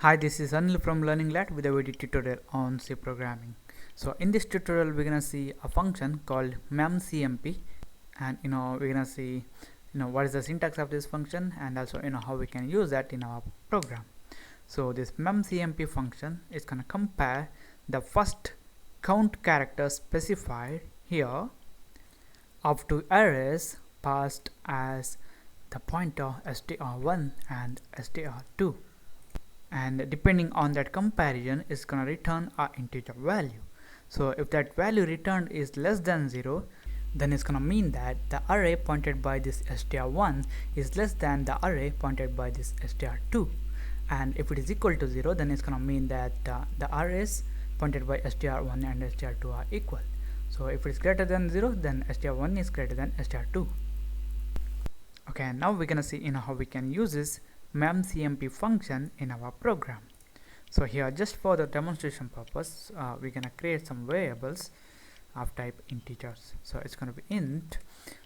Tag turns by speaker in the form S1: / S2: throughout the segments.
S1: Hi, this is Anil from Learning Lab with a video tutorial on C programming. So in this tutorial we're gonna see a function called memcmp, and we're gonna see what is the syntax of this function, and also how we can use that in our program. So this memcmp function is gonna compare the first count character specified here of two arrays passed as the pointer str1 and str2, and depending on that comparison is gonna return a integer value. So if that value returned is less than 0, then it's gonna mean that the array pointed by this str1 is less than the array pointed by this str2, and if it is equal to 0, then it's gonna mean that the arrays pointed by str1 and str2 are equal. So if it is greater than 0, then str1 is greater than str2. Okay, and now we're gonna see how we can use this memcmp function in our program. So here, just for the demonstration purpose, we're gonna create some variables of type integers. So it's gonna be int.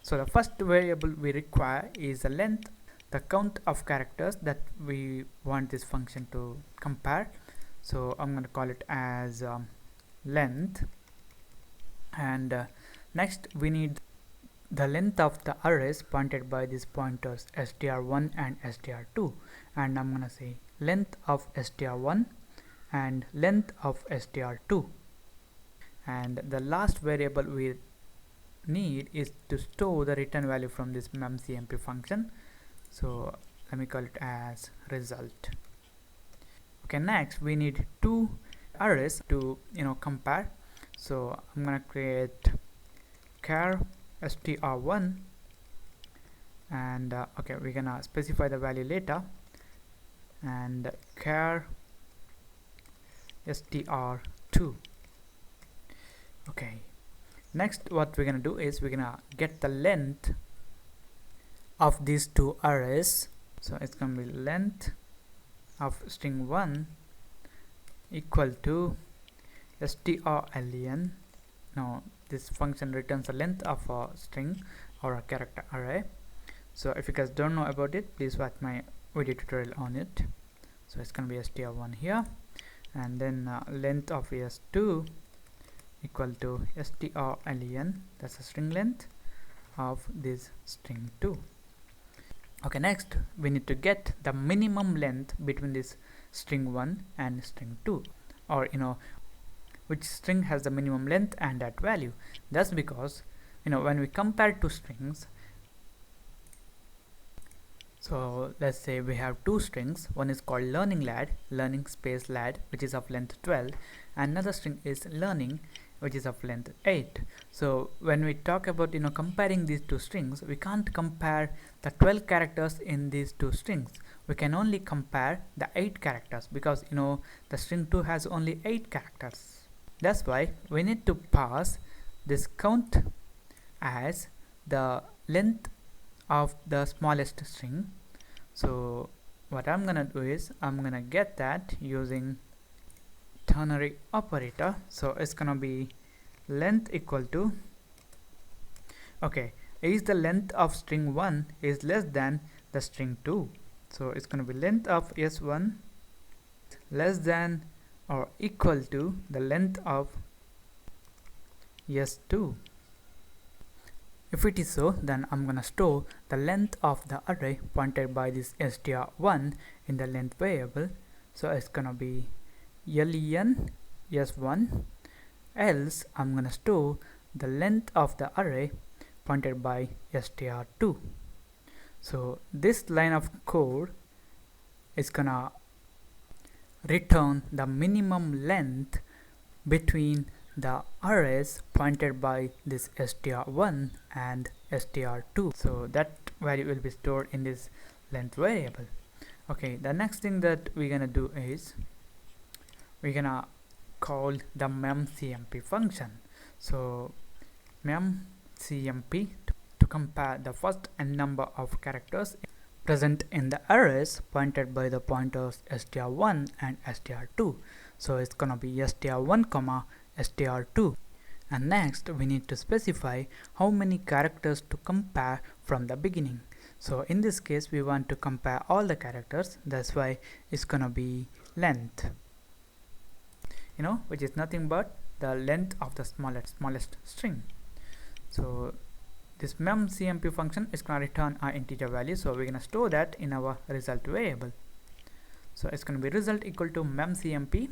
S1: So the first variable we require is the length, the count of characters that we want this function to compare. So I'm gonna call it as length, and next we need the length of the arrays pointed by these pointers str1 and str2, and I'm gonna say length of str1 and length of str2. And the last variable we need is to store the return value from this memcmp function. So let me call it as result. Okay, next we need two arrays to compare. So I'm gonna create char str1, and okay, we're gonna specify the value later, and char str2. Okay, next what we're gonna do is we're gonna get the length of these two arrays. So it's gonna be length of string 1 equal to strlen. Now this function returns the length of a string or a character array. So if you guys don't know about it, please watch my video tutorial on it. So it's gonna be str1 here, and then length of s2 equal to strlen, that's a string length of this string 2. Okay, next we need to get the minimum length between this string 1 and string 2, or which string has the minimum length and that value. That's because when we compare two strings, so let's say we have two strings. One is called learning lad, learning space lad, which is of length 12, and another string is learning, which is of length 8. So when we talk about comparing these two strings, we can't compare the 12 characters in these two strings. We can only compare the 8 characters, because the string 2 has only 8 characters. That's why we need to pass this count as the length of the smallest string. So what I'm gonna do is I'm gonna get that using ternary operator. So it's gonna be length equal to, okay, is the length of string 1 is less than the string 2. So it's gonna be length of s1 less than or equal to the length of s2. If it is so, then I'm gonna store the length of the array pointed by this str1 in the length variable. So it's gonna be len s1, else I'm gonna store the length of the array pointed by str2. So this line of code is gonna return the minimum length between the arrays pointed by this str1 and str2. So that value will be stored in this length variable. Okay, the next thing that we're gonna do is we're gonna call the memcmp function. So memcmp to compare the first n number of characters present in the arrays pointed by the pointers str1 and str2. So it's gonna be str1 comma str2, and next we need to specify how many characters to compare from the beginning. So in this case we want to compare all the characters, that's why it's gonna be length, which is nothing but the length of the smallest string. So this memcmp function is going to return our integer value, so we're going to store that in our result variable. So it's going to be result equal to memcmp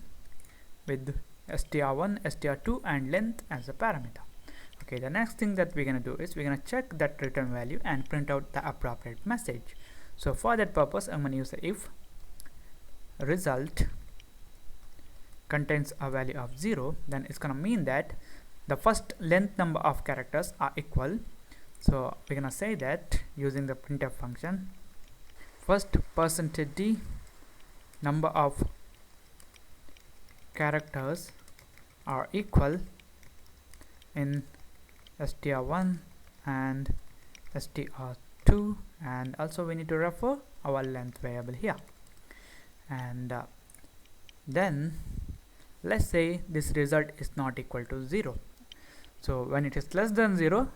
S1: with str1, str2 and length as a parameter. Okay, the next thing that we're going to do is we're going to check that return value and print out the appropriate message. So for that purpose I'm going to use the if result contains a value of 0, then it's going to mean that the first length number of characters are equal. So we're going to say that using the printf function, first %d number of characters are equal in str1 and str2, and also we need to refer our length variable here. And then let's say this result is not equal to 0. So when it is less than 0,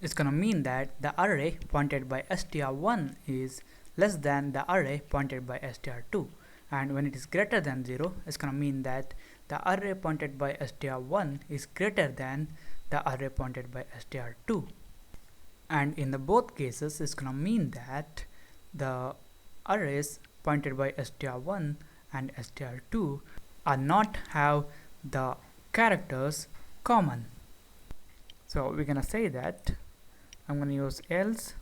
S1: it's gonna mean that the array pointed by str1 is less than the array pointed by str2, and when it is greater than 0, it's gonna mean that the array pointed by str1 is greater than the array pointed by str2. And in the both cases, it's gonna mean that the arrays pointed by str1 and str2 are not have the characters common. So we're gonna say that I'm gonna use else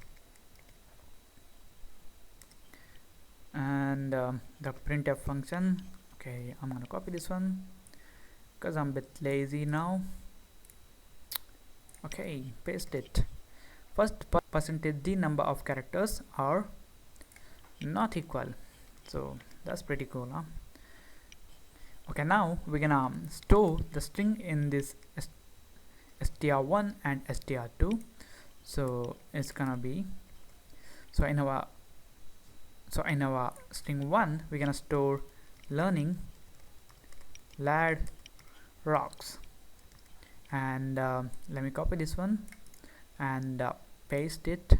S1: and the printf function. Okay, I'm gonna copy this one because I'm a bit lazy now. Okay, paste it. First %d number of characters are not equal, so that's pretty cool, huh? Okay, now we're gonna store the string in this str1 and str2. So it's gonna be, so in our string 1 we're gonna store learning lad rocks, and let me copy this one and paste it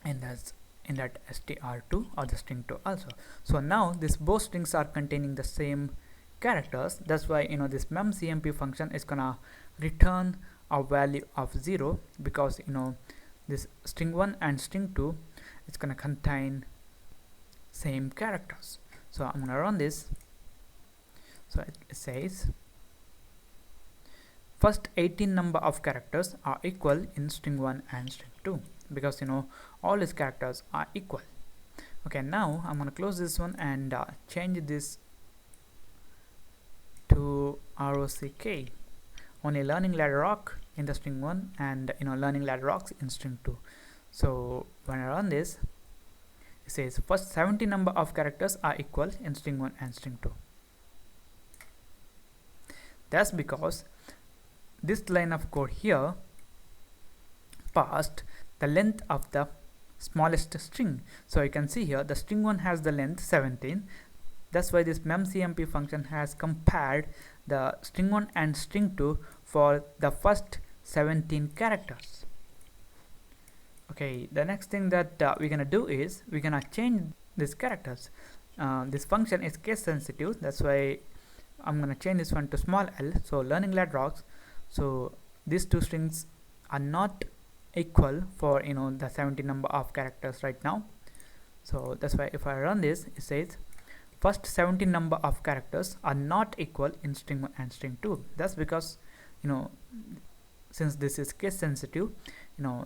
S1: in that str2 or the string 2 also. So now this both strings are containing the same characters, that's why this memcmp function is gonna return a value of 0, because this string 1 and string 2 is gonna contain same characters. So I'm gonna run this. So it says first 18 number of characters are equal in string 1 and string 2, because all these characters are equal. Okay, now I'm gonna close this one and change this to rock, only learning ladder rock in the string 1 and learning ladder rocks in string 2. So when I run this, it says first 70 number of characters are equal in string 1 and string 2. That's because this line of code here passed the length of the smallest string. So you can see here the string 1 has the length 17. That's why this memcmp function has compared the string 1 and string 2 for the first 17 characters. Okay, the next thing that we're gonna do is we're gonna change these characters. This function is case sensitive, that's why I'm gonna change this one to small l. So learning lad rocks, so these two strings are not equal for the 70 number of characters right now. So that's why if I run this, it says first 17 number of characters are not equal in string 1 and string 2. That's because since this is case sensitive,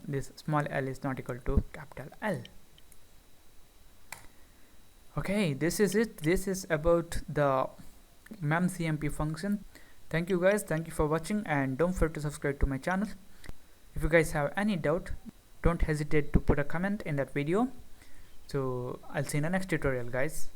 S1: this small l is not equal to capital L. Okay, this is it. This is about the memcmp function. Thank you guys, thank you for watching, and don't forget to subscribe to my channel. If you guys have any doubt, don't hesitate to put a comment in that video. So I'll see you in the next tutorial, guys.